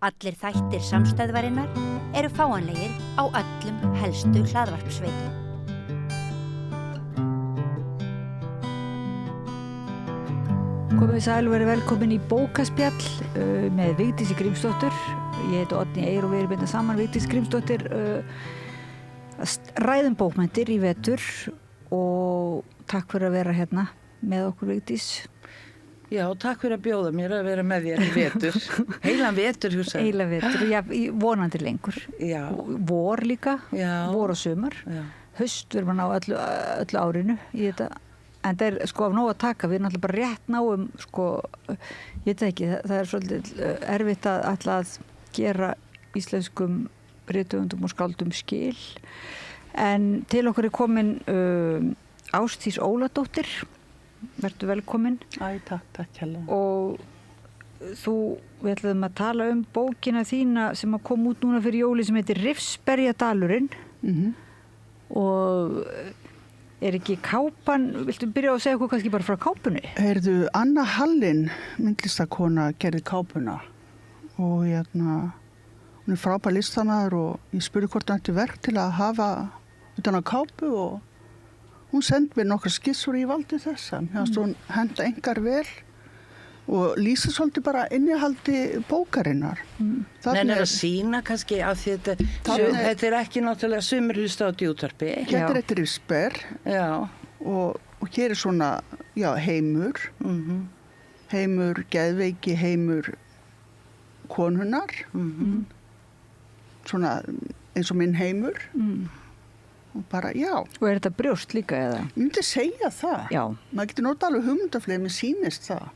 Allir þættir samstæðvarinnar eru fáanlegir á öllum helstu hlaðvarpsveitum. Komið sæl og verið velkomin í bókaspjall með Vigdísi Grímsdóttur. Ég heiti Oddný Eir og við erum hérna saman Vigdís Grímsdóttir ræðum bókmenntir í vetur og takk fyrir að vera hérna með okkur Vigdís. Já, takk fyrir að bjóða mér að vera með þér í vetur. Heilan vetur, hugsa. Heilan vetur, já, vonandi lengur. Já. Vor líka, já. Vor og sumar. Já. Haust verður maður ná öllu árinu í þetta. En það er sko af nóg að taka, við erum náttúrulega bara rétt náum, sko, ég veit ekki, það er svolítið erfitt að ætla að gera íslenskum rithöfundum og skáldum skil. En til okkur er komin Ásdís Óladóttir. Vertu velkomin. Æ, takk hérlega. Og við ætlum að tala bókina þína sem að kom út núna fyrir jóli sem heitir Rifsberjadalurinn. Og er ekki kápan, viltu byrja að segja okkur kannski bara frá kápunni? Heyrðu, Anna Hallin, myndlistakona, gerði kápuna og hún er frábær listamaður og ég spurði hvort hann ætti verk til að hafa utan á kápu og hún sendi mér nokkra skissur og ég valdi þessa. Hún henda engar vel og lýsa svolítið bara innihaldi bókarinnar. Nei, að sína kannski af því þetta er ekki náttúrulega sumir hlusta á útvarpi. Hérna er þetta Rifsber og hér er svona, heimur, heimur geðveiki, heimur konunnar, svona eins og minn heimur. Og bara, Og er þetta brjóst líka eða? Ég myndi segja það. Já. Maður getur notað alveg hugmyndaflega, mér sýnist það.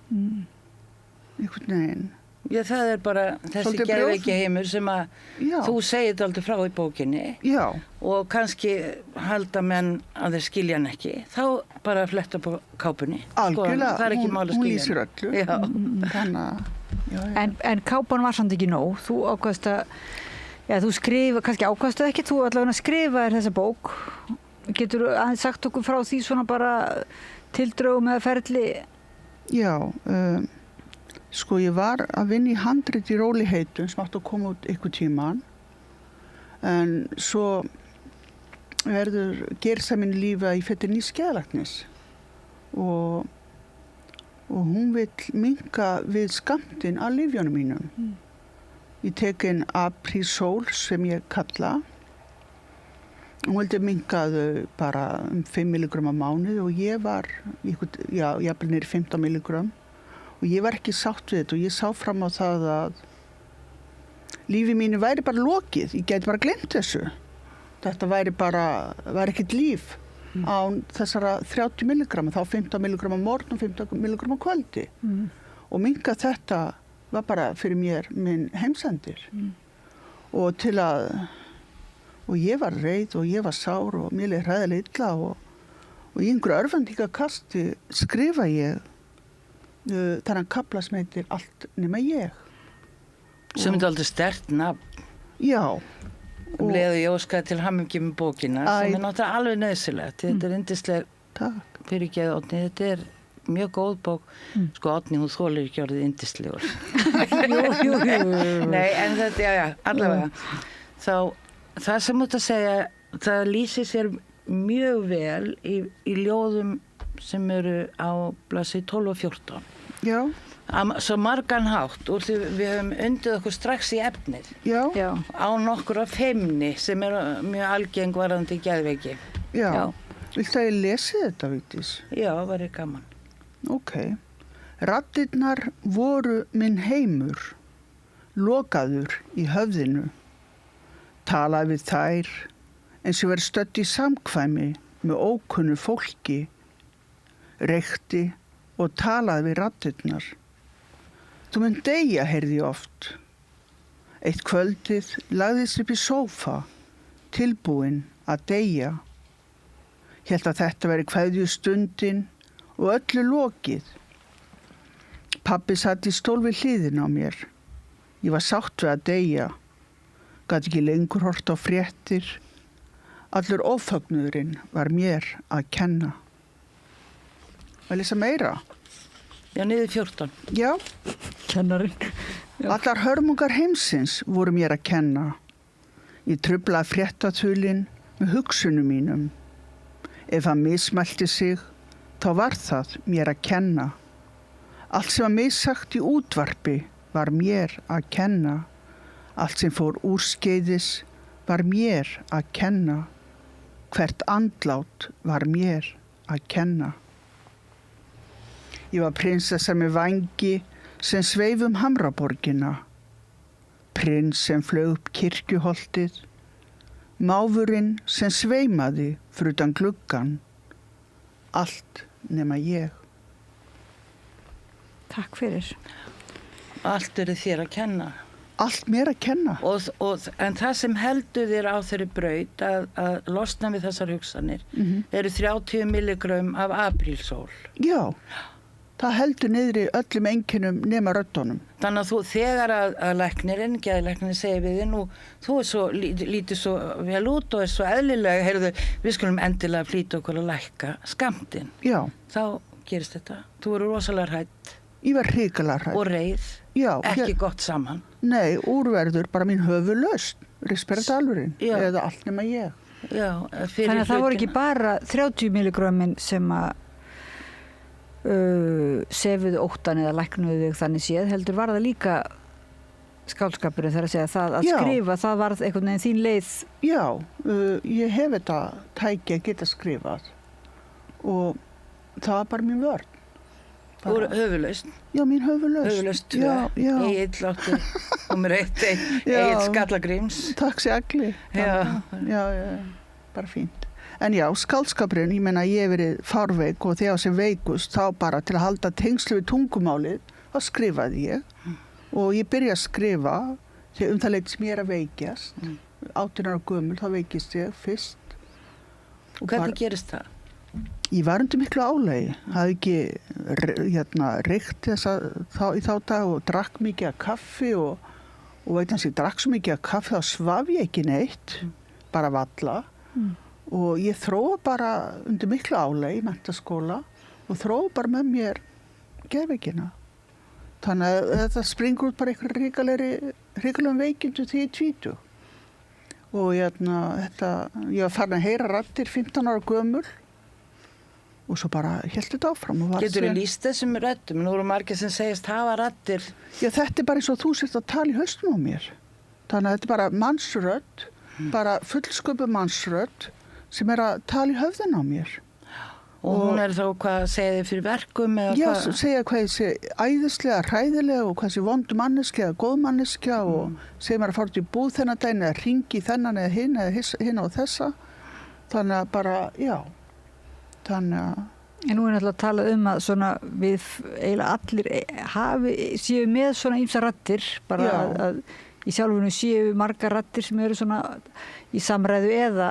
Einhvern veginn. Já, það er bara þessi geðveiki heimur sem að þú segir þetta aldrei frá í bókinni. Já. Og kannski halda menn að þeir skilja hann ekki. Þá bara fletta på kápunni. Algjörlega, það er ekki mál að skilja. Hún lýsir öllu. Já. Þannig, En kápan var samt ekki nóg. Þú ákvaðst að þú kannski ákvaðstu ekki, þú allavega skrifaðir þessa bók. Getur þú aðeins sagt okkur frá því svona bara tildrögum eða ferli? Já, sko ég var að vinna í handrit í Róliheitun sem átti að koma út einhver tíman. En svo gerist það mínu lífi að ég fer til nýs geðlæknis. Og hún vill minnka við skammtinn af lyfjunum mínum. Ég tek inn Aprisol sem ég kalla. Hún vildi minnka þau bara 5 milligram á mánuði og ég var, jafnvel niður 15 milligram. Og ég var ekki sátt við þetta og ég sá fram á það að lífi mínu væri bara lokið. Ég gæti bara gleymt þessu. Þetta væri ekkert líf á þessara 30 milligram, þá 15 milligram á morgun og 15 milligram á kvöldi. Og minnka þetta var bara fyrir mér minn heimsendir. Og ég var reið og ég var sár og mér leið hræðilega illa og í einhverju örvendingakasti skrifa ég þennan kafla sem heitir Allt nema ég. Sem er aldrei sterkt nafn. Já. Leðu ég óskaði til hamingju með bókina sem er náttúrulega alveg nöðsilegt. Þetta er yndisleg fyrirgeðu Oddný. Þetta er mjög góð bók. Sko Oddný, hún þolir ekki orðið yndislegur. Jú. Nei, en þetta, allavega. Það sem út að segja, það lýsir sér mjög vel í ljóðum sem eru á blaðsíðu 12 og 14. Já. Svo margan hátt og við höfum undið okkur strax í efnið. Já. Á nokkur af feimni sem er mjög algeng varðandi geðveiki. Já. Viltu að ég lesi þetta, Vigdís? Já, var ég gaman. Ok. Raddirnar voru minn heimur, lokaður í höfðinu. Talaði við þær eins og verið stödd í samkvæmi með ókunnu fólki. Reykti og talaði við raddirnar. Þú mun deyja, heyrði ég oft. Eitt kvöldið lagðist upp í sófa, tilbúin að deyja. Hélt að þetta veri kveðjustundin og öllu lokið. Pabbi satt í stól við hliðina á mér. Ég var sátt við að deyja. Gat ekki lengur hort á fréttir. Allur ófögnuðurinn var mér að kenna. Að lesa meira? Já, niður 14. Já. Kennarinn. Allar hörmungar heimsins voru mér að kenna. Ég truflaði fréttaþulinn með hugsunum mínum. Ef hann mismælti sig, þá var það mér að kenna. Allt sem var missagt í útvarpi var mér að kenna. Allt sem fór úrskeiðis var mér að kenna. Hvert andlát var mér að kenna. Ég var prinsessa með vængi sem sveif Hamraborgina. Prins sem flaug upp kirkjuholtið. Máfurinn sem sveimaði fyrir utan gluggan. Allt nema ég. Takk fyrir. Allt eru þér að kenna. Allt mér að kenna. En það sem heldur þér á þeirri braut að losna við þessar hugsanir eru 30 milligrömm af aprílsól. Já, það heldur niðri öllum einkennum nema röddunum. Þannig að þú þegar að læknirinn, geðlæknirinn segir við þig nú, þú er svo, lítið svo vel út og er svo eðlilega, heyrðu, við skulum endilega flýta okkur að lækka skammtinn. Já. Þá gerist þetta. Þú eru rosalega hrædd. Ég var hrikalega hrædd. Og reið. Já. Ekki gott saman. Nei, úrverður bara mín höfuðlaust. Respiratálurinn. Eða allt nema ég. Já. Þannig að það voru ekki bara 30 milligrömmin sem að sefuðu óttan eða læknuðu þig þannig séð, heldur var það líka skáldskapurinn þegar að segja það að skrifa, það var einhvern veginn þín leið. Já, ég hef þetta tæki að geta skrifað og það var bara mín vörn. Þú eru höfuðlaust. Já, mín höfuðlaust. Höfuðlaust 2. Egill átti númer 1, Egill Skallagríms. Takk sér allir. Já, bara fínt. En já, skáldskapurinn, ég meina ég hef verið fárveik og þegar sem veikust þá bara til að halda tengslu við tungumálið, þá skrifaði ég og ég byrjaði að skrifa þegar það leit sem ég er að veikjast. 18 ára gömul, þá veikist ég fyrst. Og hvernig gerist það? Ég var undir miklu álagi, hafði ekki reykt í þá dag og drakk mikið af kaffi og veit hans ég drakk svo mikið af kaffi þá svaf ég ekki neitt, bara valla. Og ég þróa bara undir miklu álagi í menntaskóla og þróa bara með mér geðveikina. Þannig að þetta springur út bara einhverjum hrikalegum veikindum því ég 20. Og ég var farin að heyra raddir 15 ára gömul og svo bara hélt þetta áfram. Getur þú lýst þessum röddum? Nú eru margir sem segist hafa raddir. Já, þetta bara eins og þú sért að tala í haustum á mér. Þannig að þetta bara mannsrödd, bara fullsköpu mannsrödd sem að tala í höfðin á mér. Og hún þá hvað segja þið fyrir verkum eða hvað? Já, segja hvað ég sé æðislega, hræðilega og hvað sé vondu manneskja eða góð manneskja og segja mér að fara út í búð þennan daginn eða hringi þennan eða hinn og þessa. Þannig að bara, já. Þannig að... En nú náttúrulega að tala að svona við eiginlega allir séu með svona ýmsa raddir, bara að í sjálfunu séu margar raddir sem eru svona í samræðu eða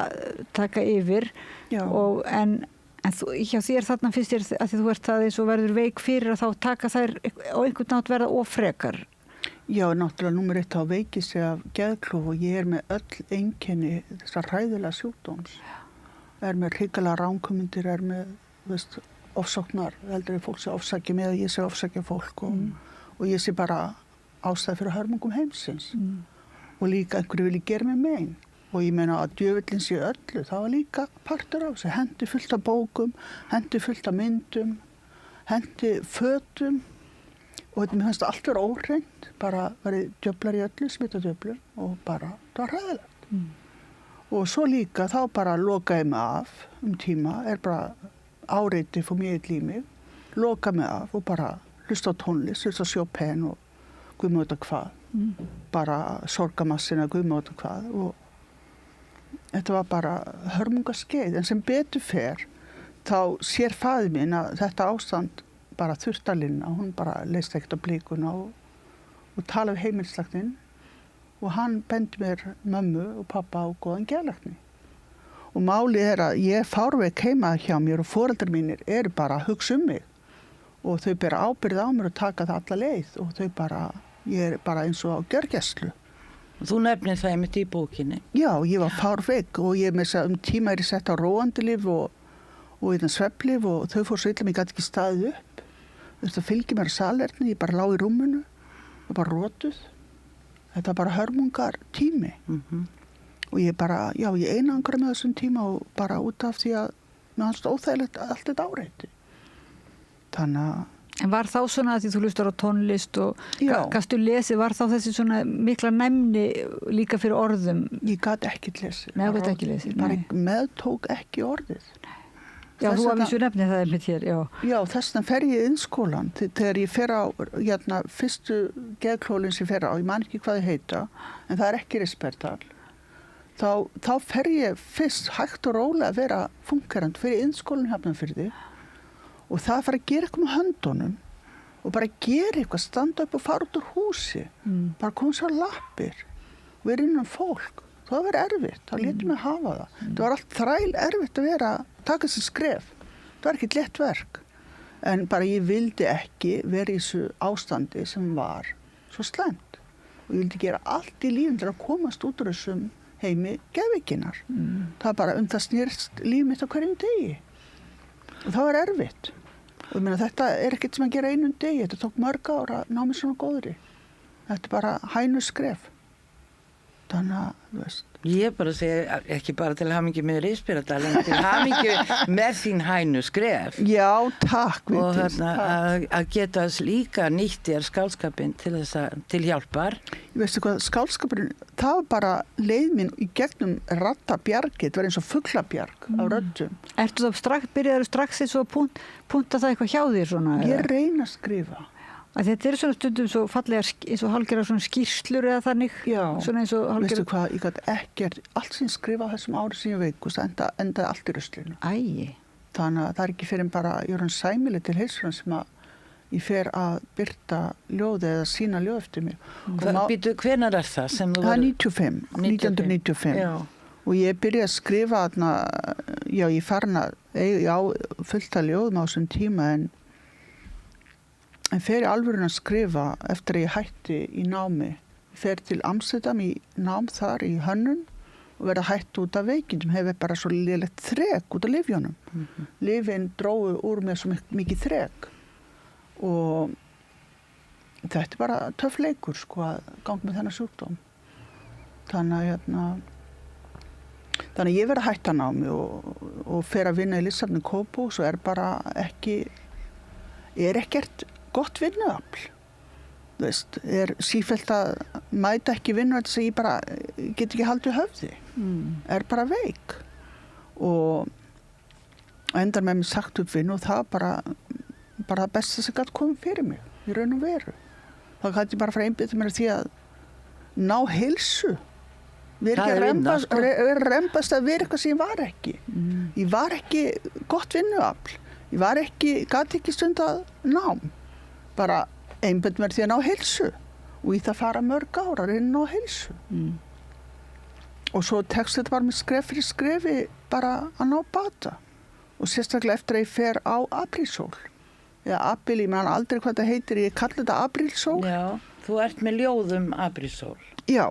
taka yfir en hjá þér þarna finnst þér að þú ert það eins og verður veik fyrir að þá taka þær á einhvern nátt verða ofrekar. Já, náttúrulega númer 1 þá veikist ég af geðklof og ég með öll einkenni þessar hræðilega sjúkdóms. Með hrikalega ránkumundir, með ofsóknar, heldur fólk sé ofsækja með að ég sé ofsækja fólk og ég sé bara ástæði fyrir hörmungum heimsins og líka einhverju vilji gera mig mein og ég meina að djöfullin sé öllu, það var líka partur af þessu, hendi fullt af bókum, hendi fullt af myndum, hendi fötum og þetta mér fannst allt vera óhreint, bara verið djöflar í öllu, smittadjöflur og bara, það var hræðilegt. Og svo líka þá bara lokaði mig af tíma, bara áreiti fór mjög í mig, lokaði mig af og bara hlusta á tónlist, hlusta á Chopin og guðmóta hvað, bara sorgamassina guðmóta hvað og þetta var bara hörmungaskeið en sem betur fer þá sér faðir minn að þetta ástand bara þurfti að linna, hún bara leist ekkert á blíkuna og talaði við heimilislækninn og hann bendi mér mömmu og pappa á góðan geðlækni og málið að ég fárveik heima hjá mér og foreldrar mínir eru bara að hugsa mig og þau bera ábyrgð á mér og taka það alla leið og þau bara ég bara eins og á gjörgæslu. Þú nefnir það einmitt í bókinni. Já, ég var fárveik og ég með þess að tíma ég sett á róandilif og svefnlyf og þau fór svo illa mig gæti ekki staðið upp. Þú veist að fylgja mér að salerni, ég bara lá í rúminu var bara rótuð. Þetta var bara hörmungar tími. Og ég bara, já, ég einangra með þessum tíma og bara út af því að mér fannst óþægilegt allt þetta áreiti. Þannig að... En var þá svona að því þú hlustar á tónlist og gastu lesið, var þá þessi svona mikla næmni líka fyrir orðum? Ég gat ekki lesið. Nei, þú gat ekki lesið. Bara meðtók ekki orðið. Já, þú að vísu nefnið það mitt hér, já. Já, þess vegna fer ég inn skólan. Þegar ég fer á, fyrstu geðklólinn sem ég fer á, ég man ekki hvað þið heita, en það ekki Rispertal. Þá fer ég fyrst hægt og rólega að vera fungerand fyrir innskólinn Hafnarfirði og það fara að gera eitthvað með höndunum og bara gera eitthvað, standa upp og fara út úr húsi, bara koma sér lappir og vera innan fólk. Það var erfitt, þá létum mig hafa það. Það var allt þræl erfitt að taka sér skref. Það var ekki létt verk. En bara ég vildi ekki vera í þessu ástandi sem var svo slæmt. Og ég vildi gera allt í lífum til að komast út úr þessum heimi geðveikinnar. Það bara það snýrst líf mitt á hverjum degi. Og það var erfitt. Og ég meina þetta ekkert sem að gera einum degi. Þetta tók mörg ára að ná mig svona góðri. Þetta bara hænuskref. Þannig að, þú veist. Ég bara segja, ekki bara til hamingju með Rispertal, en til hamingju með þín hænuskref. Já, takk. Og þarna að geta líka nýtt þér skálskapinn til hjálpar. Ég veistu hvað, skálskapurinn, það var bara leið mín í gegnum rattabjargið, það var eins og fuglabjarg á röddum. Ertu þá byrjaðu strax eins og punta það eitthvað hjá þér svona? Ég reyna að skrifa. Að þetta svona stundum svo fallega eins og hálfgerðar svona skýrslur eða þannig. Já, svona eins og hálfgerðar. Veistu hvað, ég gat ekkert, allt sem skrifa á þessum ári sem ég veikust, endaði allt í ruslinu. Æi. Þannig að það ekki fyrir bara, ég er hann sæmili til heilsunar sem að ég fer að byrta ljóði eða sína ljóð eftir mig. Hvenær það sem þú var? Það er 1995. Já. Og ég byrjaði að skrifa þarna, já, ég farin að, fullt að ljóðum á þessum tíma en fer í alvörun að skrifa eftir að ég hætti í námi. Ég fer til Amsterdam í nám þar í hönnun og verða hætt út af veikindum. Hefur bara svo lélegt þrek út af lyfjunum. Lyfin dróðu úr mér svo mikið þrek. Og þetta bara töff leikur sko að ganga með þennan sjúkdóm. Þannig að ég verða hætt að námi og fer að vinna í Lisabni Kópú svo bara ekkert gott vinnuafl. Þú veist, sífellt að mæta ekki vinnu þess að ég bara get ekki haldið höfði. Bara veik. Og endar með mig sagt upp vinnu og það bara það besta sem gæti komið fyrir mig í raun og veru. Það gæti ég bara fara einbytta mér því að ná heilsu. Vera rembast að vera eitthvað sem ég var ekki. Ég var ekki gott vinnuafl. Ég gæti ekki stundað nám. Bara einbytta mér því að ná heilsu. Og í það fara mörg ára að reyna að ná heilsu. Og svo tekst þetta bara með skref fyrir skrefi bara að ná bata. Og sérstaklega eftir að ég fer á aprílsól. Eða ég man aldrei hvað það heitir, ég kalli þetta aprílsól. Já, þú ert með ljóðum aprílsól. Já.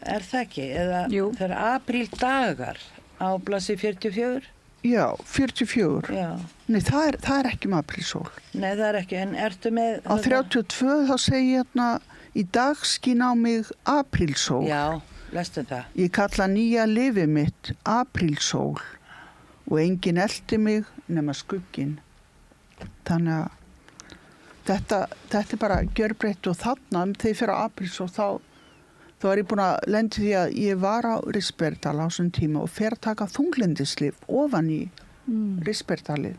Það ekki? Eða það apríldagar á blaðsíðu 44? Já, 44. Já. Nei, það ekki með aprílsól. Nei, það ekki, en ertu með... Á 32 þá segi ég í dag skín á mig aprílsól. Já, lestu það. Ég kalla nýja lifið mitt aprílsól og enginn eldi mig nema skugginn. Þannig að þetta bara gjörbreytt og þarna þegar ég fer á aprílsól þá var ég búin að lendi því að ég var á Rispertal á þessum tíma og fer að taka þunglindislif ofan í Rispertalið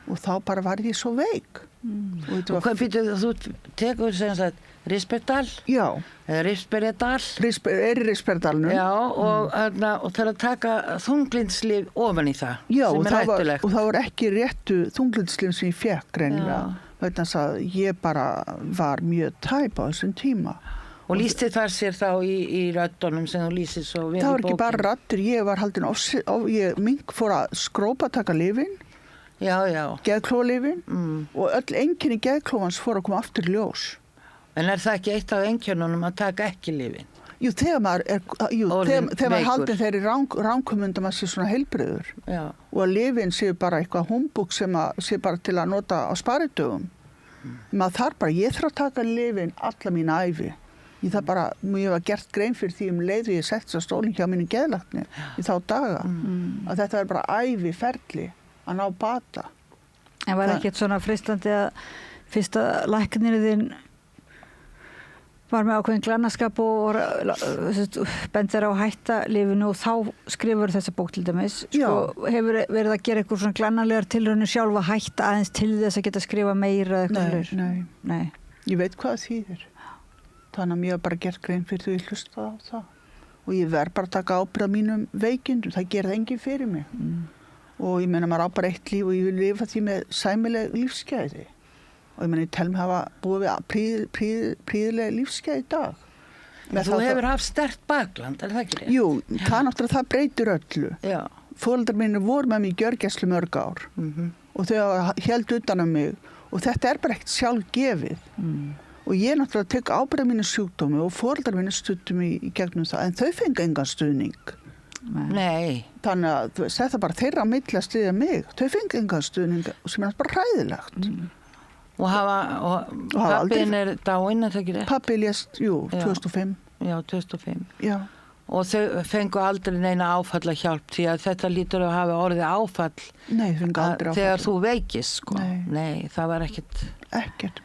og þá bara var ég svo veik. Og hvað býtur þú tekur sem sagt Rispertal? Já. Eða Rispertal? Í Rispertalnum. Já, og það að taka þunglindislif ofan í það. Já, sem hættulegt. Og það var ekki réttu þunglindislif sem ég fekk greinilega. Vegna þess að ég bara var mjög tæp á þessum tíma. Og lýsti þar sér þá í röddunum sem þú lýsir svo vel í bókin? Það var ekki bara raddur, ég var haldin ég fór að skrópa taka lyfin. Já. Geðklólyfin og öll einkenni geðklófans fór að koma aftur í ljós. En það ekki eitt af einkennunum að taka ekki lyfin? Jú, þegar maður haldin þeirri ránkumundum að sé svona heilbrigður. Já. Og að lyfin séu bara eitthvað humbúk sem sé bara til að nota á sparidögum. Maður þarf bara, ég þarf að taka lyfin alla mín ævi. Ég þarf bara, ég var gert grein fyrir því leið ég sett svo stólinn hjá minni geðlækni í þá daga. Að þetta er bara ævi ferli að ná bata. En var ekkert svona freistandi að fyrsta læknirinn þinn var með ákveðin glannaskap og bendir á hætta lyfinu og þá skrifur þessa bók til dæmis. Sko, hefur verið að gera eitthvað svona glannalegar tilraunir sjálf að hætta aðeins til þess að geta skrifa meira eða eitthvað? Nei. Ég veit hvað það þýðir. Þannig að mér var bara gert grein fyrir því ég hlusta á það. Og ég verð bara að taka ábyrgð á mínum veikindum. Það gerði enginn fyrir mig. Og ég meina maður á bara eitt líf og ég vil lifa því með sæmileg lífsgæði. Og ég meina ég tel mig hafa búið við príðileg lífsgæði í dag. Þú hefur haft sterkt bakland, er það ekki rétt? Jú, það náttúrulega það breytir öllu. Já. Foreldrar mínir voru með mig í gjörgæslu mörg ár. Og þau héldu utan um mig. Og þetta er bara ekkert sjálfgefið. Og ég náttúrulega tek ábyrgð á mínu sjúkdómi og foreldrar mínir studdu mig í gegnum það. En þau fengu engan stuðning. Nei. Þannig að þetta bara þeirra á milli að styðja mig. Þau fengu engan stuðning sem er bara hræðilegt. Og pappin er dáinn, er það ekki rétt? Pappi lést, 2005. Já, 2005. Já. Og þau fengu aldrei neina áfallahjálp því að þetta lítur að hafa orðið áfall. Nei, fengu aldrei áfall. Þegar þú veikist, sko. Nei, það var ekkert í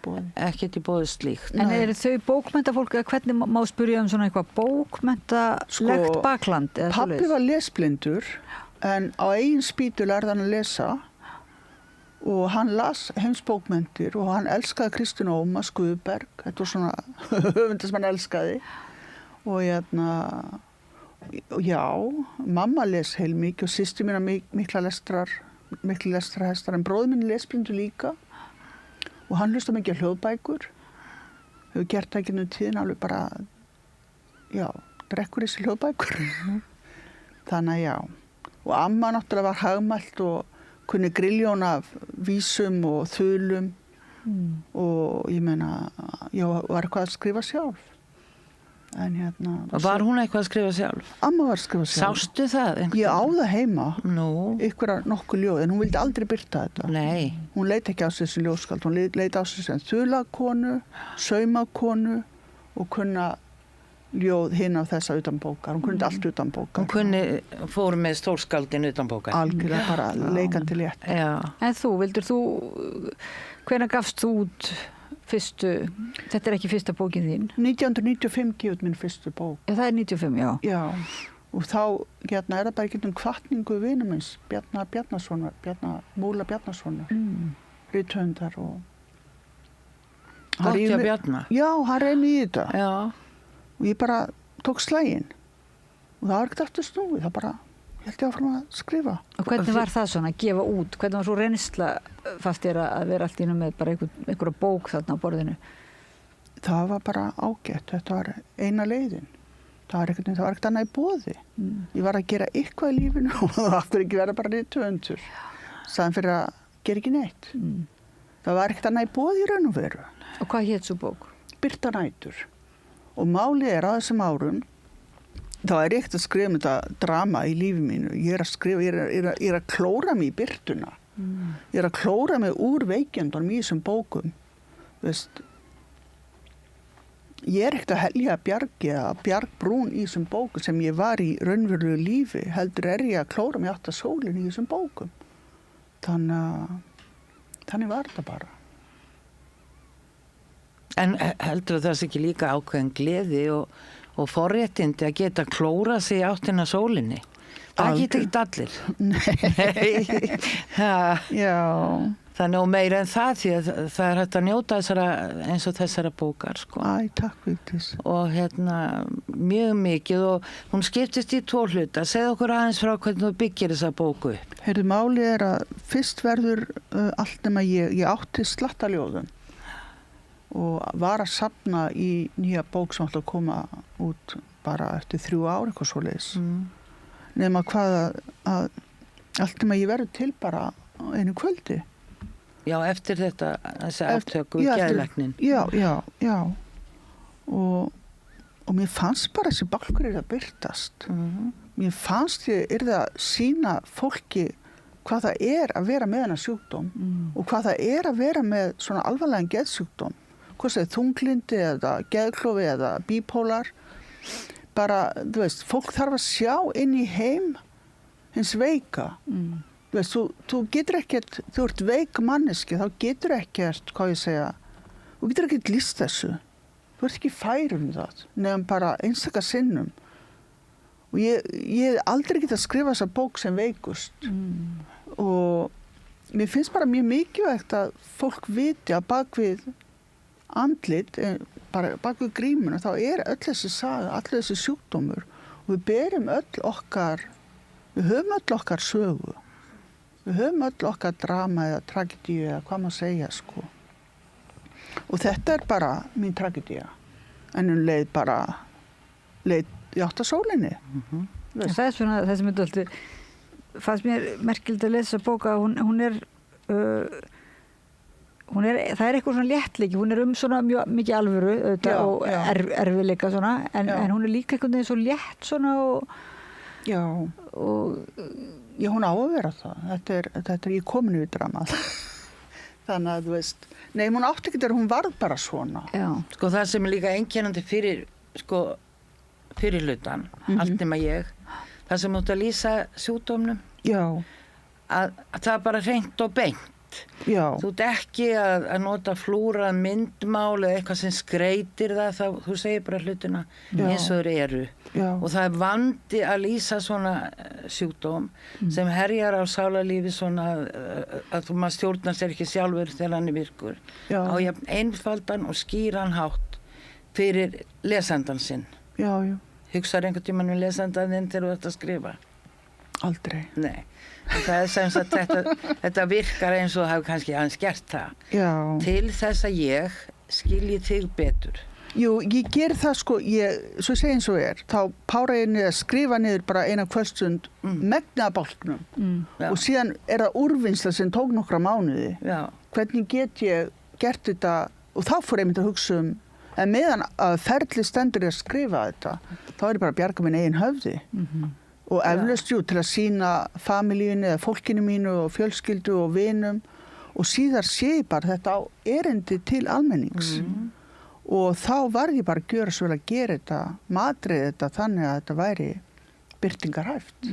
boði. Ekkert í boði slíkt. En eru þau bókmentafólk eða hvernig má spyrja svona eitthvað bókmentalegt bakland? Pappi var lesblindur en á eigin spýtu lærði hann að lesa og hann las heimsbókmentir og hann elskaði Kristínu Ómars Guðberg. Þetta var svona höfundar sem hann elskaði. Og já, mamma les heilmikið og systir mína mikla lestrarhestar en bróðir minn lesblindur líka og hann hlusta mikið hljóðbækur hefur gert það ekki nú tíðin alveg bara drekkur þessi hljóðbækur þannig að já og amma náttúrulega var hagmælt og kunni grilljón af vísum og þulum og ég meina ég var eitthvað að skrifa sjálf. En var hún eitthvað að skrifa sjálf? Amma var að skrifa sjálf. Sástu það? Ég á það heima. Nú? Ykkur nokkuð ljóð, en hún vildi aldrei birta þetta. Nei. Hún leit ekki á sig sem ljóðskald, hún leit á sig sem þulakonu, saumakonu og kunna ljóð hinn á þessa utan bókar. Hún kunni allt utan bókar. Hún fór með stórskaldin utan bókar. Algjörlega bara leikandi létt. Já. En hvenær gafst þú út fyrstu, þetta er ekki fyrsta bókin þín? 1995 gefur minn fyrstu bók. Já, það er 95, já. Já, og þá er það bara ekki hvatningu vinum minns, Múla Bjarnasonar, rithöfundar og... Gott hjá Bjarna? Já, hann reyni í þetta. Já. Og ég bara tók slaginn. Og það var ekkert eftir snúið, það bara... Ég held ég áfram að skrifa. Og hvernig var það svona, að gefa út? Hvernig var svo reynsla fast þér að vera allt ínum með bara einhverja bók þarna á borðinu? Það var bara ágætt. Þetta var eina leiðin. Það var ekkert annað í boði. Ég var að gera eitthvað í lífinu og það aftur ekki vera bara rithöfundur. Staðan fyrir að gera ekki neitt. Það var ekkert annað í boði í raun og veru. Og hvað hét svo bók? Birta nætur. Og málið er á þessum árum þá er ég ekkert að skrifa um þetta drama í lífi mínu. Ég er að skrifa, ég er að klóra mig í birtuna. Ég er að klóra mig úr veikjandunum í þessum bókum. Veist, ég er ekkert að helja bjargbrún í þessum bókum sem ég var í raunverulegu lífi. Heldur er ég að klóra mig átt að sólin í þessum bókum. Þannig var þetta bara. En heldur það sé ekki líka ákveðin gleði og forréttindi að geta klóra sig áttina sólinni? Það geta ekki allir. Nei. Já. Þannig og meira en það því að það er hægt að njóta eins og þessara bókar, sko. Æ, takk Vigdís. Og mjög mikið og hún skiptist í 2 hluta. Segð okkur aðeins frá hvernig þú byggir þessa bóku upp. Heyrðu, málið er að fyrst verður allt nema ég átti slattaljóðum. Og var að safna í nýja bók sem ætla að koma út bara eftir 3 ár eitthvað svoleiðis. Nema hvað að allt með ég verður til bara einu kvöldi. Já, eftir þessi aftöku í geðlæknin. Já. Og mér fannst bara þessi bálkur að byrtast. Mér fannst ég að sýna fólki hvað það er að vera með hennar sjúkdóm og hvað það er að vera með svona alvarlegan geðsjúkdóm, hvað það er þunglindi eða geðklofi eða bípólar, bara, þú veist, fólk þarf að sjá inn í heim hins veika. Þú veist, þú getur ekkert, þú ert veik manneski, þá getur ekkert, hvað ég segja, þú getur ekkert lýst þessu. Þú ert ekki fær það, nefnum bara einstaka sinnum. Og ég aldrei get að skrifa þessa bók sem veikust. Og mér finnst bara mjög mikilvægt að fólk viti að bakvið andlit, bara bakvið grímuna, þá öll þessi saga, allir þessi sjúkdómur. Og við berum við höfum öll okkar sögu. Við höfum öll okkar drama eða tragedíu eða hvað maður segja, sko. Og þetta bara mín tragedía. En leið í átt að sólinni. Það er svona það sem alltaf fannst mér merkilegt að lesa bóka, hún er það er eitthvað svona léttleiki, hún er svona mjög mikið alvöru og erfiðleika svona, en hún er líka einhvern veginn svo létt svona Já, hún á að vera það. Þetta er ég komin við dramað. Þannig að þú veist, nei, hún átti ekki þegar hún varð bara svona. Já. Sko það sem er líka einkennandi fyrir hlutan, allt nema ég, það sem átt að lýsa sjúkdómnum, að það er bara hreint og beint. Já. Þú ert ekki að nota flúra myndmál eða eitthvað sem skreitir það, þú segir bara hlutina eins og þeir eru. Já. Og það er vandi að lýsa svona sjúkdóm sem herjar á sálarlífi svona að þú maður stjórnar sér ekki sjálfur þegar hann er virkur. Já. Á einfaldan og skýran hátt fyrir lesandan sinn. Já. Hugsaðu einhvern tímann lesandan þinn þegar þú ert að skrifa? Aldrei. Nei. En það er sem sagt þetta virkar eins og það hefur kannski aðeins gert það. Já. Til þess að ég skilji þig betur. Jú, ég ger það sko, svo ég segi eins og þá pára ég niður að skrifa niður bara eina kvöldstund megna bálknum og síðan er það úrvinnsla sem tók nokkra mánuði. Já. Hvernig get ég gert þetta og þá fór ég að hugsa en meðan að ferli stendur ég að skrifa þetta, þá er ég bara að bjarga minn eigin höfði. Og eflaust til að sýna familíunni eða fólkinu mínu og fjölskyldu og vinum og síðar sé ég bara þetta á erindi til almennings. Og þá var ég bara að gjöra svo vel að gera þetta, matrið þetta þannig að þetta væri birtingarhæft.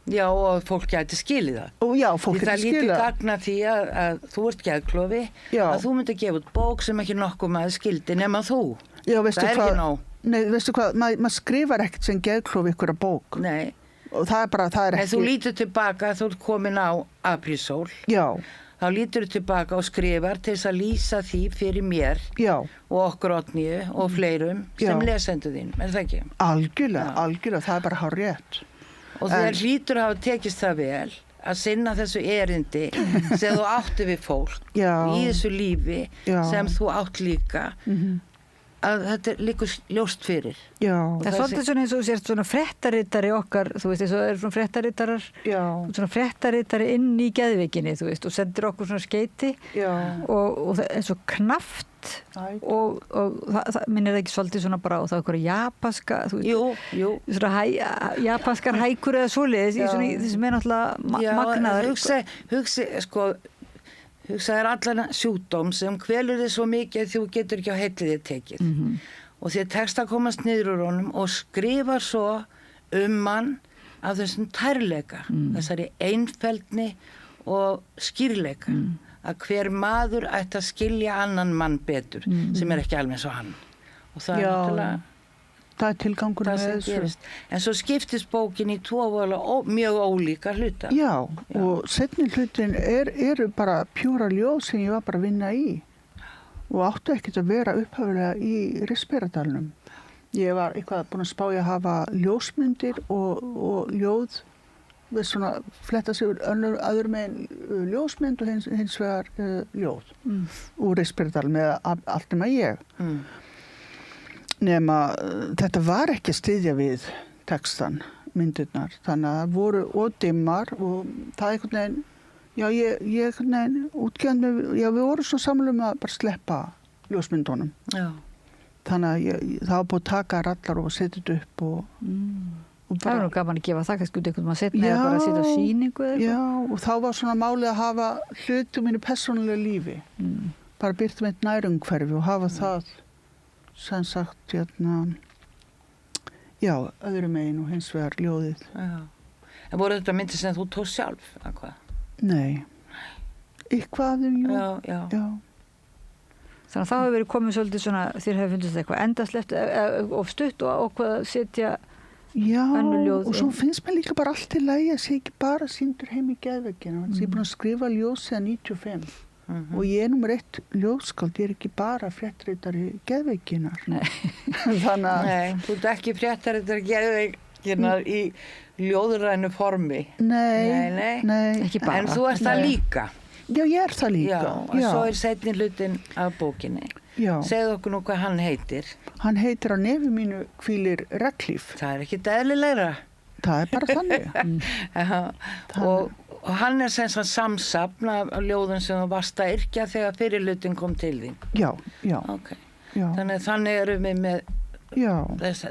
Já, og fólk gæti skilið það. Og já, fólk gæti skilið það. Það lítið gagna því að þú ert geðklofi, að þú myndir gefa út bók sem ekki nokkuð maður skildi nema þú. Já, veistu það er hvað, ekki nóg. Nei, veistu hvað, maður skrifar ekkert sem geðklofi ykkur að bók. Nei. Og það er bara, það er ekki. En þú lítur tilbaka, þú ert komin á aprísól. Já. Þá lítur þú tilbaka og skrifar til þess að lýsa því fyrir mér og okkur Oddnýju og fleirum sem lesendur þín, er það ekki? Algjörlega, það er bara hárrétt. Og þegar hlýtur að hafa tekist það vel að sinna þessu erindi sem þú átti við fólk í þessu lífi sem þú átt líka að þetta er líka ljóst fyrir. Það er svolítið svona eins og þú sést svona fréttaritari okkar, þú veist, eins og það eru svona fréttaritarar, svona fréttaritari inn í geðveikinni, þú veist, og sendir okkur svona skeyti og það er svo knappt og það minnir það ekki svolítið svona bara og það er eitthvað japanska, þú veist, svona japanskar hækur eða svoleiðis í svona því sem er náttúrulega magnaður. Hugsaður allan sjúkdóm sem kvelur þig svo mikið að þú getur ekki á heillið þér tekið. Og þér tekst að komast niður úr honum og skrifa svo mann af þessum tærleika, þessari einfeldni og skýrleika. Að hver maður ætti að skilja annan mann betur sem er ekki alveg eins og hann. Og það er náttúrulega það er tilgangur með þessu. En svo skiptist bókin í tvo mjög ólíka hluta. Já, og seinni hlutin eru bara pjúra ljóð sem ég var bara að vinna í og áttu ekkert að vera upphaflega í Risperadalnum. Ég var eitthvað búin að spá ég að hafa ljósmyndir og ljóð við svona fletta sig öðrum megin ljósmynd og hins vegar ljóð úr Risperadal með allt nema ég. Nema þetta var ekki að styðja við textan, myndirnar, þannig að það voru ódimmar og það einhvern veginn, ég einhvern veginn útgefandi, við vorum svo samlum að bara sleppa ljósmyndunum. Þannig að það var búið að taka rallar og setja þetta upp og Það er nú gaman að gefa það kannski út einhvern maður setna eða bara að setja á sýningu eða eitthvað. Já, og þá var svona málið að hafa hluti mínu persónulega lífi. Bara byrta með nærumhverfi og hafa það sem sagt, öðru megin og hins vegar ljóðið. Já. En voru þetta myndir sem þú tókst sjálf, eða hvað? Nei. Eitthvað, Já. Þannig að það hefur verið komið svolítið svona, þér hefur fundist eitthvað endasleft of stutt og hvað setja önnur ljóð og svo inn. finnst mér líka bara allt í lagi að sé ekki bara sýndur heim í geðveggina. Ég er búin að skrifa ljóð síðan 95 og ég er númer 1 ljóðskáld, ég er ekki bara fréttritari geðvegginar. Nei. Þannig að... Nei, þú ert ekki fréttaritari geðvegginar í ljóðrænu formi. Nei. Ekki bara. En þú ert það líka. Já, ég er það líka. Já, og svo er seinni hlutin af bókinni. Já. Segðu okkur nú hvað hann heitir. Hann heitir á nefi mínu hvílir reglíf. Það er ekki eðlilegra. Það er bara þannig. og hann er sem sagt samsafn af ljóðum sem þú varst að yrkja þegar fyrir hlutin kom til þín. Já. Okay. Já. Þannig erum við með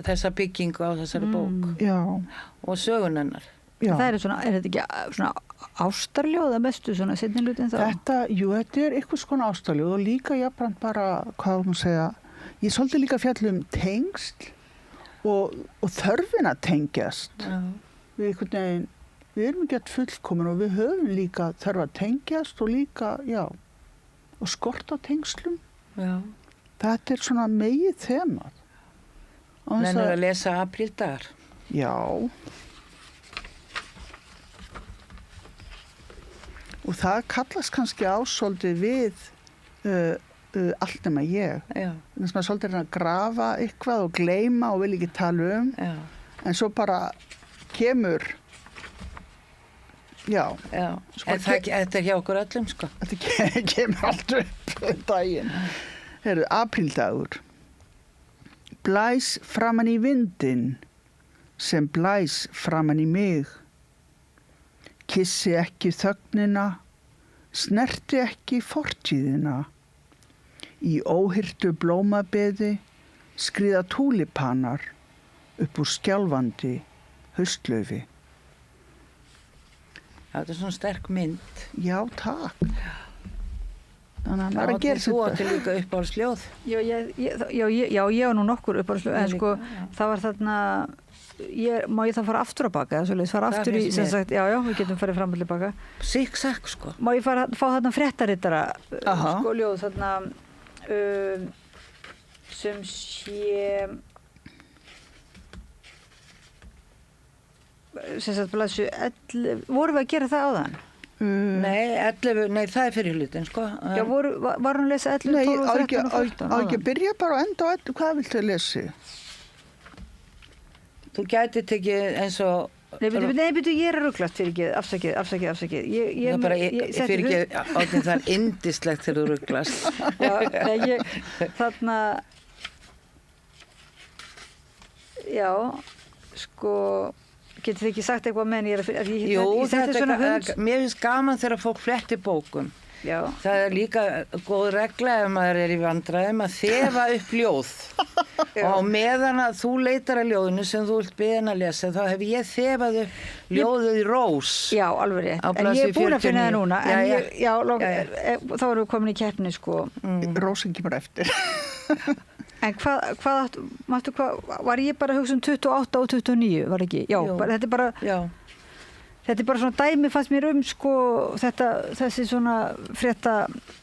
þessa byggingu á þessari bók. Já. Og sögun hennar. Já. Það er þetta ekki svona ástarljóð að mestu svona seinni hlutin þá? Þetta er eitthvað skona ástarljóð og líka jafnframt bara, hvað má segja, ég svolítið líka fjall tengsl og þörfin að tengjast. Já. Við einhvern veginn, við erum ekki fullkomin og við höfum líka þörf að tengjast og líka, og skort á tengslum. Já. Þetta er svona megið þemað. Nennir að lesa apríldagar? Já. Og það kallast kannski ásóldið við allt nema ég. Já. Þess að maður svolítið að grafa eitthvað og gleyma og vil ekki tala um. Já. En svo bara kemur, En þetta er hjá okkur öllum, sko. Þetta kemur allt upp daginn. Heyrðu, apríldagur. Blæs framan í vindinn sem blæs framan í mig. Kissi ekki þögnina, snerti ekki fortíðina. Í óhyrtu blómabeði skriða túlipanar upp úr skjálfandi haustlaufi. Þetta er svona sterk mynd. Já, takk. Þannig að maður að gera Þú átti líka uppáhaldsljóð. Já, ég var nú nokkur uppáhaldsljóð, en sko, það var þarna... má ég það fara aftur á baka fara aftur í, sem sagt, við getum farið fram og tilbaka Sikk-sakk, sko. Má ég fá þarna fréttarittara sko ljóð þarna sem sé sem sagt blæsu 11, vorum við að gera það áðan? Nei, 11, nei, það er fyrir hlutin, sko. Já, var hann að lesa 11, 12, 13 og 14? Á ekki byrja bara á enda á 11, hvað viltu að lesi? Þú gæti tekið eins og... Nei, byrju, ég er að ruglast fyrir ekki, afsakið. Fyrir ekki, það er yndislegt þegar þú ruglast. Þarna... Já, sko... Getur þið ekki sagt eitthvað með en Jú, mér finnst gaman þegar fólk flettir bókum. Já. Það er líka góð regla ef maður er í vandræðum að þefa upp ljóð. Og á meðan að þú leitar að ljóðinu sem þú vilt beðin að lesa, þá hef ég þefað upp ljóðið Rós. Já, alveg rétt. En ég er búin að finna það núna. Þá erum við komin í keppni, sko. Rósin kemur eftir. En hvað var ég bara að hugsa 28 og 29, var ekki? Já, þetta er bara svona dæmi fannst mér sko, þessi svona frétta,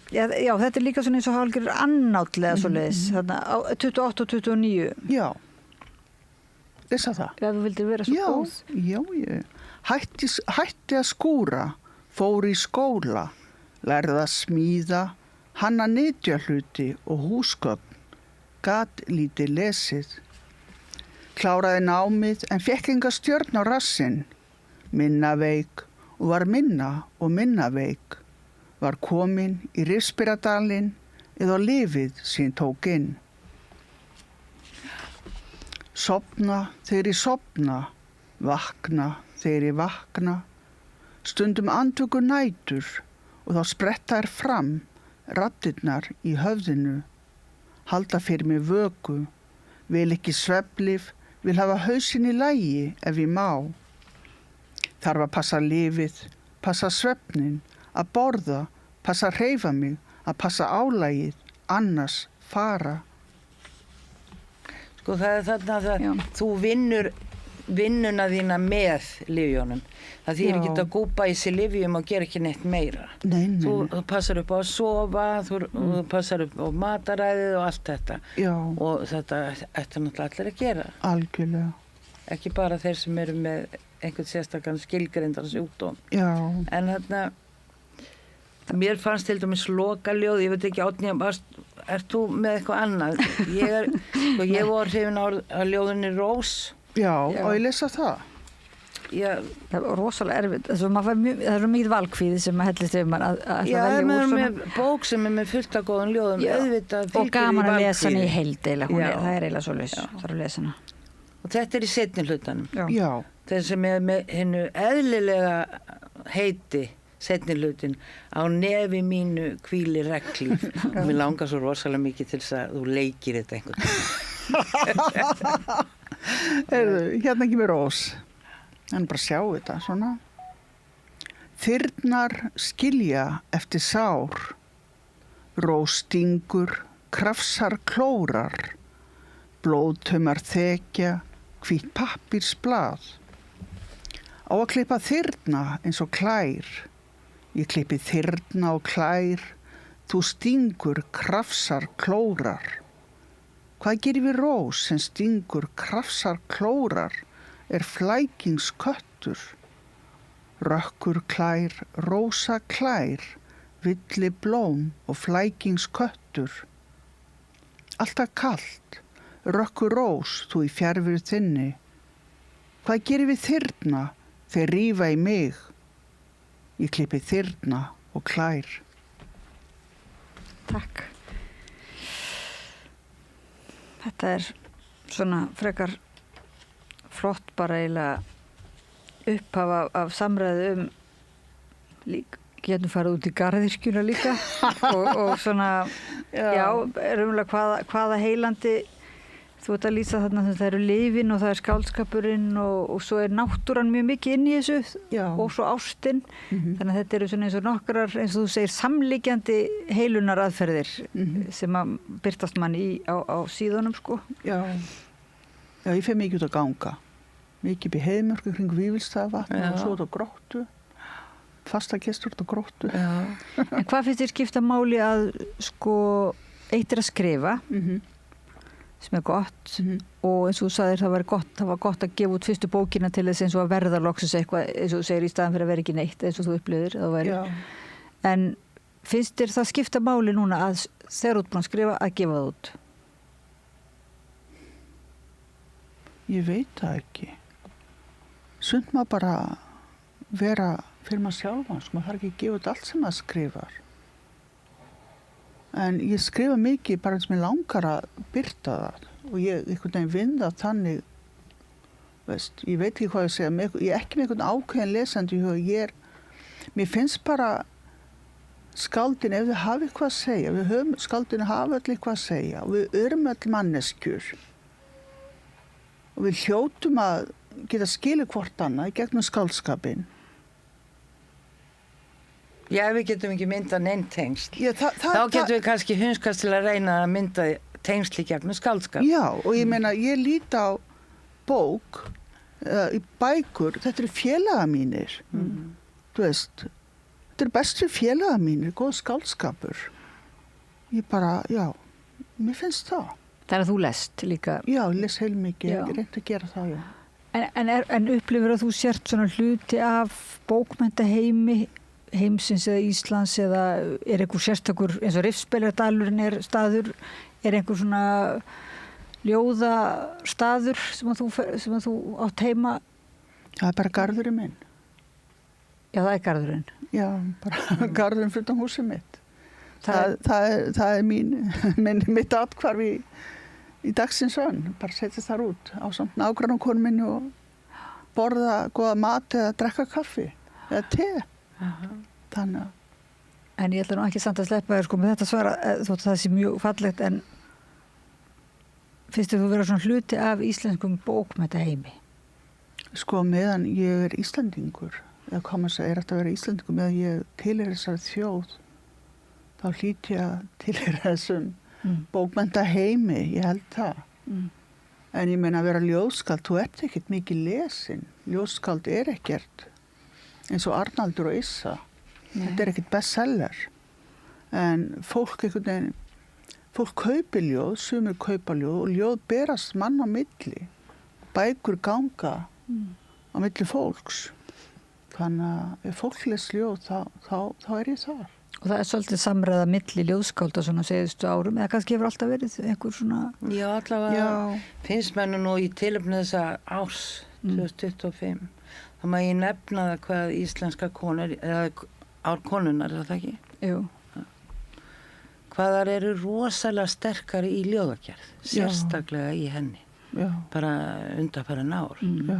þetta er líka svona eins og hálfgerður annátlega svoleiðis, þarna 28 og 29. Já, lesa það. Ef þú vildir vera svo góð. Já. Hætti að skúra, fór í skóla, lærði að smíða, hanna nytjahluti og húsgögn. Gat lítið lesið. Kláraði námið en fékk enga stjörn á rassinn. Minna veik og var minna veik. Var komin í Rifsbyradalinn eða lifið sín tók inn. Sofna þegar ég sofna, vakna þegar ég vakna. Stundum andvöku nætur og þá spretta þær fram, raddirnar í höfðinu. Halda fyrir mig vöku, vil ekki svefnlyf vil hafa hausinn í lagi ef ég má. Þarf að passa lífið, passa svefnin, að borða, passa að hreyfa mig, að passa álagið, annars fara. Sko það þarna Já. að þú vinnuna þína með lyfjónum. Það þýr ekki að gúpa í sig lyfjum og gera ekki neitt meira. Nei. Þú passar upp á að sofa, þú passar upp á mataræðið og allt þetta. Já. Og þetta ættu náttúrulega allir að gera. Algjörlega. Ekki bara þeir sem eru með einhvern sérstakann skilgreindan sjúkdóm. Já. En þarna, mér fannst til dæmis lokaljóð, ég veit ekki Árný, ert þú með eitthvað annað? Ég var hrifin á ljóðinni Rós. Já, og ég lesa það. Það var rosalega erfitt. Það er svo mikið valkvíði sem að hellist yfir maður að Já, velja úr svona. með bók sem er með fullt af góðum ljóðum, auðvitað Og gaman að lesa hana í valkvíði. heild eiginlega. Já. Það er eiginlega svoleiðis. Það er að lesa hana. Og þetta er í seinni hlutanum. Já. Þeir sem er með hennu eðlilega heiti seinni hlutin á nefi mínu hvíli reglíf. Og mér langar svo rosalega mikið til þess að þú leikir þetta einhvern. Hérna ekki með Rós. En bara sjá þetta svona. Þyrnar skilja eftir sár. Rós stingur, krafsar klórar. Blóðtaumar þekja, hvít pappírsblað. Á að klippa þyrna eins og klær. Ég klippi þyrna og klær. Þú stingur, krafsar klórar. Hvað gerir við Rós sem stingur, krafsar klórar? Er flækingsköttur. Rökkur klær, rósa klær, villi blóm og flækingsköttur. Alltaf kalt, rökkur rós þú í fjarveru þinni. Hvað gerir við þyrna þeir rífa í mig? Ég klippi þyrna og klær. Takk. Þetta er svona frekar flott bara eiginlega upphafa af samræðu getum farið út í garðirkjuna líka og svona raunverulega hvaða heilandi þú ert að lýsa þarna sem það eru lyfin og það er skáldskapurinn og svo er náttúran mjög mikið inn í þessu og svo ástin þannig að þetta eru svona eins og nokkrar eins og þú segir samlíkjandi heilunaraðferðir sem að birtast mann á síðunum sko. Já, ég fer mikið út að ganga. Mikið upp í Heiðmörk kring Vífilsstaðavatn og svo út á Gróttu. Fastakestur út á Gróttu. En hvað finnst þér skipta máli að sko eitt er að skrifa sem er gott og eins og þú sagðir það var gott að gefa út fyrstu bókina til þess eins og að verða loksins eitthvað eins og þú segir í staðan fyrir að vera ekki neitt eins og þú upplifir en finnst þér það skipta máli núna að þegar þú ert búin að skrifa að gefa það út? Ég veit það ekki. Sund maður bara vera fyrir maður sjálfan, sko maður þarf ekki að gefa út allt sem maður skrifar. En ég skrifa mikið bara eins og mér langar að birta það og ég einhvern veginn vinn það þannig, veist, ég veit ekki hvað ég segja, ég er ekki með einhvern ákveðin lesandi og mér finnst bara skáldin, ef þau hafa eitthvað að segja, skáldin hafa allir eitthvað að segja og við erum öll manneskjur og við hljótum að geta skilið hvort annað í gegnum skáldskapinn. Já, við getum ekki myndað neinn tengsl. Já, þá getum við kannski hunskast til að reyna að mynda tengsl í gegnum skáldskap. Já, og ég meina, ég lít á bók, í bækur, þetta eru félaga mínir. Þú veist, þetta eru bestu félaga mínir, góð skáldskapur. Ég bara, já, mér finnst það. Það er að þú lest líka? Já, ég les heilmikið, ég reyndi að gera það, já. En upplifir að þú sért svona hluti af bókmenntaheimi heimsins eða Íslands eða er einhver sérstakur eins og Rifsbelardalurinn er staður, er einhver svona ljóðastaður sem að þú átt heima? Það er bara garðurinn minn. Já, það er garðurinn. Já, bara garðurinn fyrir utan húsið mitt. Það er mitt atkvarf í dagsins önn, bara setja þar út á samt nágrannakonu minni og borða góða mat eða drekka kaffi eða te. Þannig að. En ég ætla nú ekki samt að sleppa þér sko með þetta svara þótt það sé mjög fallegt en Finnst þú vera svona hluti af íslenskum bókmenntaheimi? Sko, meðan ég er Íslendingur, eða hvað maður segir að vera Íslendingur, meðan ég tilheyrir þessari þjóð, þá hlýt ég að tilheyra þessum bókmenntaheimi, ég held það. En ég meina að vera ljóðskald, þú ert ekkert mikið lesin. Ljóðskald er ekkert eins og Arnaldur og Issa. Þetta er ekkert bestseller. En fólk einhvern veginn, fólk kaupir ljóð, sumir kaupa ljóð og ljóð berast mann á milli. Bækur ganga á milli fólks. Þannig að ef fólk les ljóð, þá er ég þar. Og það er svolítið samræða milli ljóðskálda svona síðustu árum, eða kannski hefur alltaf verið einhver svona... Já, allavega finnst mér nú í tilefni þessa árs 2025. Þá má ég nefna það hvað íslenska konur, eða árkonunar, er það ekki? Jú. Hvaðar eru rosalega sterkari í ljóðagerð, sérstaklega í henni. Já. Bara undanfarin ár. Já.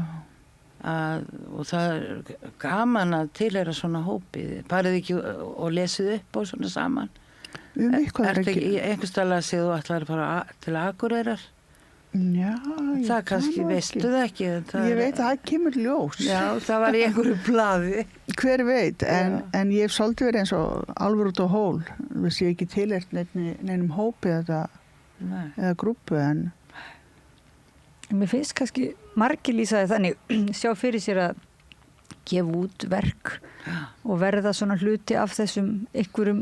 Og það er gaman að tilheyra svona hópi. Farið ekki og lesið upp og svona saman. Ertu ekki í einhverstaðlega séð þú ætlar að fara til Akureyrar? Já, það kannski veistu það ekki. Ég veit að það kemur ljós. Já, það var í einhverju blaði. Hver veit, en ég hef svolítið verið eins og alveg út á hól. Þess ég ekki tilheyrt neinum hópi eða grúpu, en mér finnst kannski margir lýsaði þannig sjá fyrir sér að gefa út verk og verða svona hluti af þessum einhverjum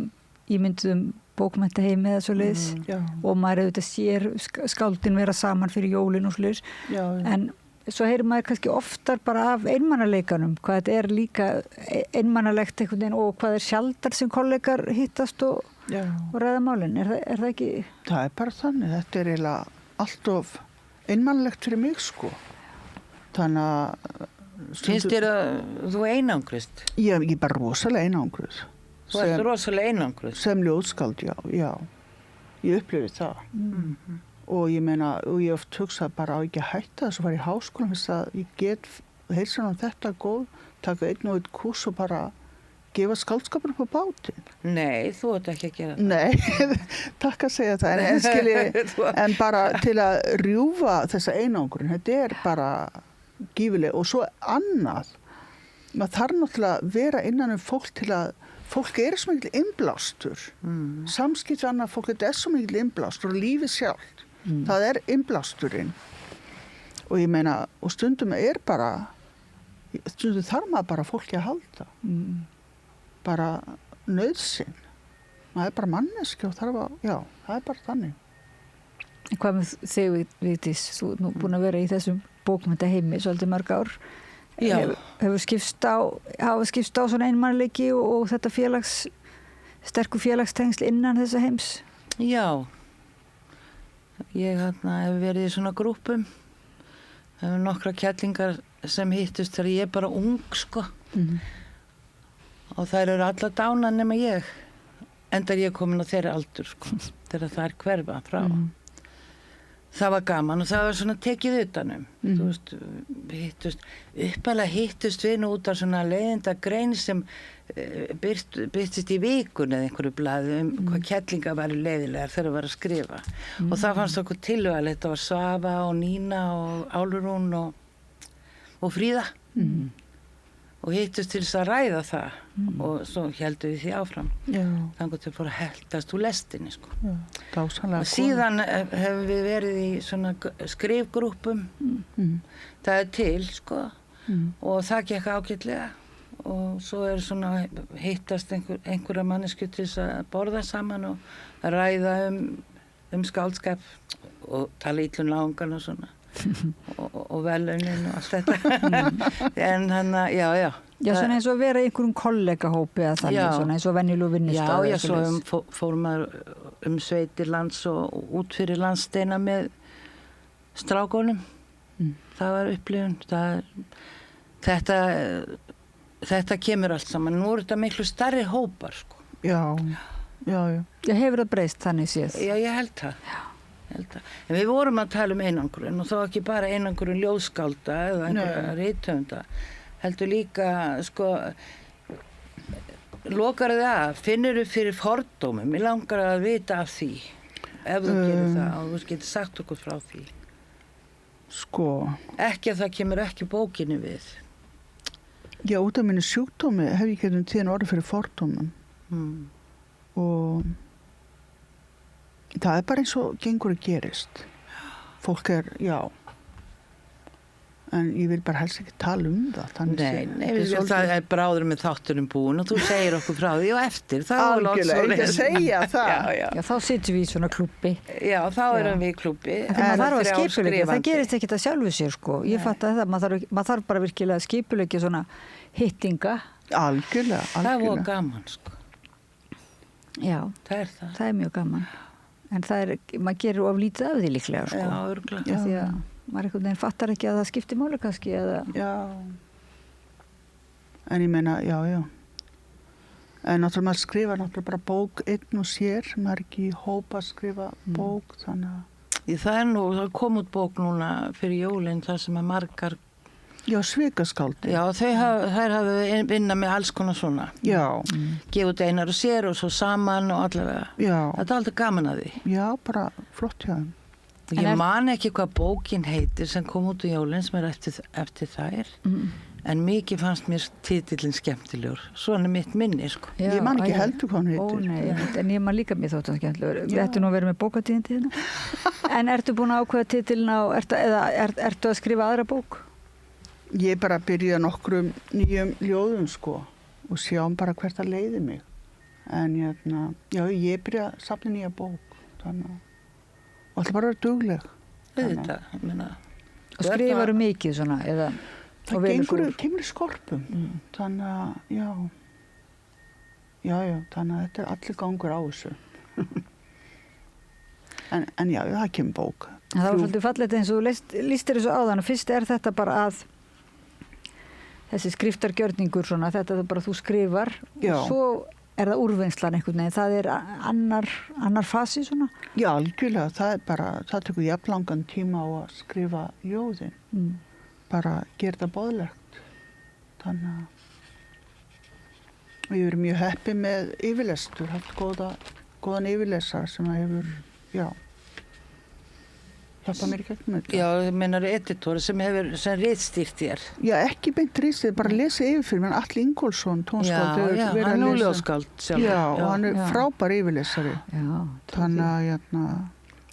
ímynduðum bókmenntaheimi eða svo leiðis og maður auðvitað sér skáldin vera saman fyrir jólin og svo leiðis en svo heyrir maður kannski oftar bara af einmannaleikanum hvað þetta er líka einmannalegt einhvern veginn og hvað er sjaldar sem kollegar hittast og ræða málin er það ekki? Það er bara þannig, þetta er eiginlega allt of einmannlegt fyrir mig sko þannig að finnst þér að þú einangrist? Ég er bara rosalega einangruð Þú ert rosalega einangruð? Sem ljóðskald, já ég upplifi það og ég meina, og ég oft hugsa bara á ekki að hætta þess að fara í háskólan þess að ég get heilsan á þetta góð taka einn og einn kurs og bara gefa skáldskapur upp á bátinn. Nei, þú ert ekki að gera það. Nei, takk að segja það. En bara til að rjúfa þessa einangrun, þetta er bara gífileg. Og svo annað, maður þarf náttúrulega að vera innan fólk til að, fólk er svo mikil innblástur. Samskipt við annað fólk, þetta er svo mikil innblástur og lífið sjálft. Það er innblásturinn. Og ég meina, og stundum er bara, stundum þarf maður bara fólki að halda. Bara nauðsinn. Það er bara manneski og þarf að, það er bara þannig. Hvað með þig, Vigdís? Þú er nú búin að vera í þessum bókmenntaheimi svolítið mörg ár. Hefur skipst á svona einmannleiki og þetta sterku félagstengsl innan þessa heims? Já. Ég hef verið í svona grúpum. Það hefur nokkra kettlingar sem hittust þegar ég er bara ung, sko. Og þær eru alla dána nema ég enda er ég komin á þeirra aldur sko, þegar það er hverfa frá það var gaman og það var svona tekið utanum þú veist, hittust við nú út af svona leiðinda grein sem birtist í vikun eða einhverju blaði hvað kettlingar væru leiðilegar þegar það var að skrifa og það fannst okkur tilvægilegt, það var Svafa og Nína og Álfrún og Fríða og hittust til þess að ræða það og svo heldum við því áfram þannig að þau fóru að heldast úr lestinni sko. Og síðan hefum við verið í svona skrifgrúpum það er til sko og það gekk ágætlega og svo er svona hittast einhverja mannesku til þess að borða saman og ræða skáldskap og tala illum langan og svona og velunin og allt þetta en þannig, já svona eins og vera í einhverjum kollegahópi eða þannig, svona eins og venjulegu vinnustað já, svo fórum maður sveitir lands og út fyrir landsteina með strákonum það var upplifun þetta kemur allt saman nú eru þetta miklu stærri hópar sko. Já, hefur það breyst þannig séð? Já, ég held það En við vorum að tala einangrun og þá ekki bara einangrun ljóðskálda eða einhverja rithöfunda heldur líka sko lokar þið finnur þú fyrir fordómum ég langar að vita af því ef þú gerir það og þú getur sagt okkur frá því. Sko, Ekki að það kemur ekki bókinni við. já, út af minni sjúkdómi hef ég getum tíðan orðið fyrir fordómum og það er bara eins og gengur að gerist. Fólk já, en ég vil bara helst ekki tala það. Það er bráður með þátturinn búin og þú segir okkur frá því og eftir. Algjörlega, ekki að segja það. Já. Já, þá sitjum við í svona klúbbi. Já, þá erum við í klúbbi. En maður þarf að skipuleggja, það gerist ekkert að sjálfu sér, sko. Ég fatta það, maður þarf bara virkilega að skipuleggja svona hittinga. Algjörlega. Það var gaman, sko. Já, Það er það. það er mjög gaman. En maður gerir of lítið af því líklega, sko. Já, örugglega. Því að maður einhvern veginn fattar ekki að það skiptir máli kannski eða... Já. En ég meina, já. En náttúrulega maður skrifa náttúrulega bara bók einn og sér, maður er ekki í hóp að skrifa bók, þannig að... Það kom út bók núna fyrir jólinn þar sem að margar... Já, svikaskáldið. Já, þær hafa vinna með alls konar svona. Já. Gefa út einar og sér og svo saman og allavega. Já. Þetta er alltaf gaman að því. Já, bara flott hjá þeim. Ég man ekki hvað bókin heitir sem kom út úr jólinn sem er eftir þær. En mikið fannst mér titillinn skemmtilegur. Svona mitt minni, sko. Já, ég man ekki heldur hvað hann heitir. Ó, nei, en ég man líka mér þótt að skemmtilegur. Við ættum nú að vera með bókatíðindi hérna. En ertu búin að ákveða titillinn ertu að skrifa aðra bók? Ég bara byrja nokkrum nýjum ljóðum, sko, og sjáum bara hvert að leiði mig. En já, ég byrja að safna nýja bók, þannig að og alltaf bara að vera dugleg. Auðvitað, ég meina. Og skrifaru mikið svona, eða... Það kemur í skorpum, þannig að, já, þannig að þetta er allir gangur á þessu. en já, það kemur bók. Það var svolítið fallegt eins og þú lístir þessu áðan og fyrst er þetta bara að þessi skriftargjörningur svona, þetta er bara þú skrifar Já. og svo er það úrvinnslan einhvern veginn, það er annar fasi svona? Já, algjörlega, það tekur jafnlangan tíma á að skrifa ljóðin. Bara gera það boðlegt. Þannig að ég verið mjög heppið með yfirlestur, haft góðan yfirlesar sem að hefur, hjálpa mér í gegnum þetta. Já, ég meinar editor sem ritstýrt þér. Já, ekki beint ritstýrt, bara lesa yfir fyrir mér. Atli Ingólfsson, tónskáld, Já, hann er ljóðskáld sjálf. Já, og hann er frábær yfirlesari. Já. Þannig að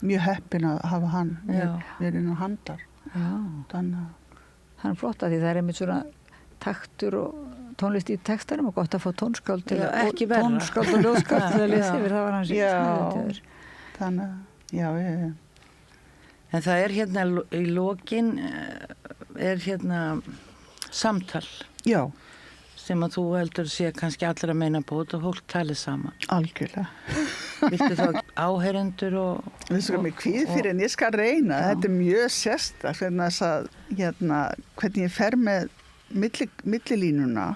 mjög heppin að hafa hann verið inn á handar. Já. Þannig að hann er flott að því það er einmitt svona taktur og tónlist í textarum og gott að fá tónskáld til tónskáld og ljóðskáld til að lesa yfir, það var hans Já, þannig að, já. En það er hérna í lokin er hérna samtal. Já. Sem að þú heldur sé kannski allir að meina bót og fólk talið saman. Algjörlega. Viltu þá áheyrendur og... Við sko mig kvíð fyrir en ég skal reyna. Þetta er mjög sérstaklega fyrir þess að hvernig ég fer með millilínuna.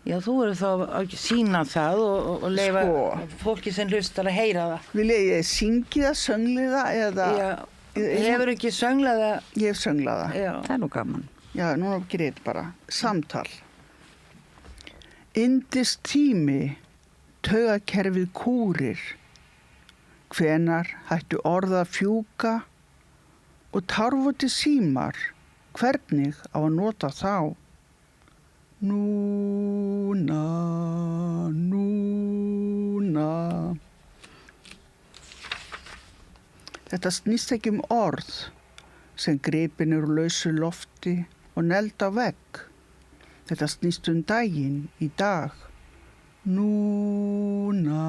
Já, þú eru þá að sína það og leyfa fólki sem hlustar að heyra það. Vil ég syngi það, söngli það eða... Já, hefur ekki sönglað það? Ég hef sönglað það. Já. Það er nú gaman. Já, núna greit bara. Samtal. Yndist tími, taugakerfið kúrir, hvenar hættu orða fjúka og tarfoti símar, hvernig á að nota þá? Núna. Þetta snýst ekki orð sem gripin úr lausu lofti og neld á vegg. Þetta snýst daginn í dag. Núna.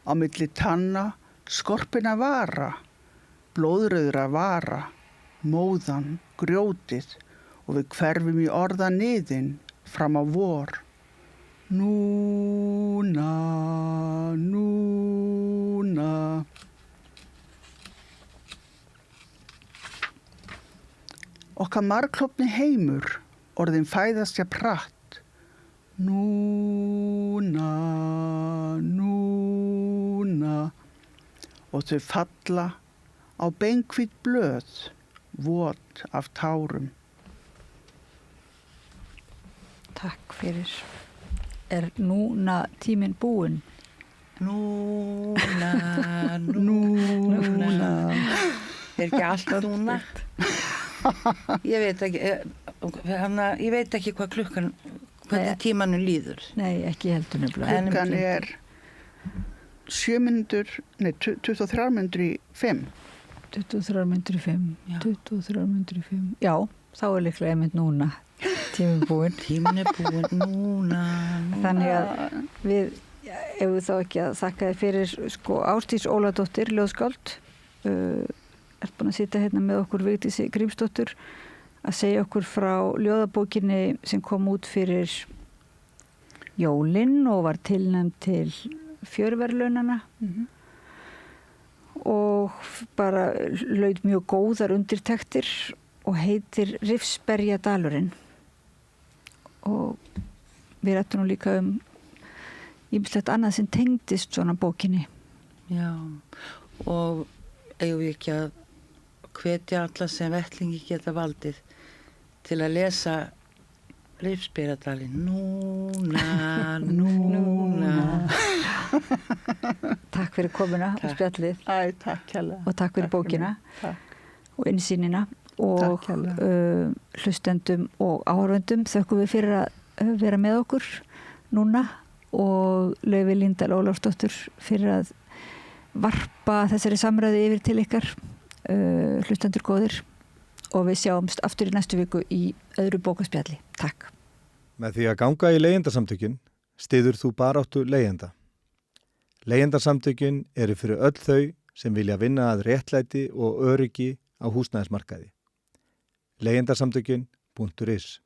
Á milli tanna, skorpina vara, blóðröðra vara, móðan, grjótið og við hverfum í orðaniðinn fram á vor. Núna. Okkar margklofni heimur, orðin fæðast ég pratt. Núna. Og þau falla á beinkvít blöð, vot af tárum. Takk fyrir. Er núna tíminn búinn? núna. Er ekki allt núna? Ég veit ekki hvað klukkan, hvernig tímanum líður. Nei, ekki heldur nefnilega. Klukkan er 23 mínútur í 5. 23 mínútur í 5. Já. 23 mínútur í 5. Já, þá er líklega einmitt núna tíminn búinn. Tíminn er búinn núna. Þannig að við, ef við þá ekki að þakka þér fyrir Ásdís Óladóttir, ljóðskáld, ert búin að sitja hérna með okkur Vigdísi Grímsdóttur að segja okkur frá ljóðabókinni sem kom út fyrir jólin og var tilnæmd til fjörverðlaunanna og bara laut mjög góðar undirtektir og heitir Rifsberjadalurinn og við rættum nú líka ýmislegt annað sem tengdist svona bókinni. Já, og eigum við ekki að hvetja alla sem vettlingi geta valdið til að lesa Rifsberjadalinn núna. Takk fyrir komuna og spjallið. Æ, takk hérlega. Og takk fyrir bókina og innsýnina og hlustendum og áhorfendum þökkum við fyrir að vera með okkur núna og Laufey Líndal Ólafsdóttur fyrir að varpa þessari samræðu yfir til ykkar, hlustendur góðir, og við sjáumst aftur í næstu viku í öðru bókaspjalli. Takk. Með því að ganga í leigjendasamtökin styður þú baráttu leigjenda. Leigjendasamtökin eru fyrir öll þau sem vilja vinna að réttlæti og öryggi á húsnæðismarkaði. Leigjendasamtökin.is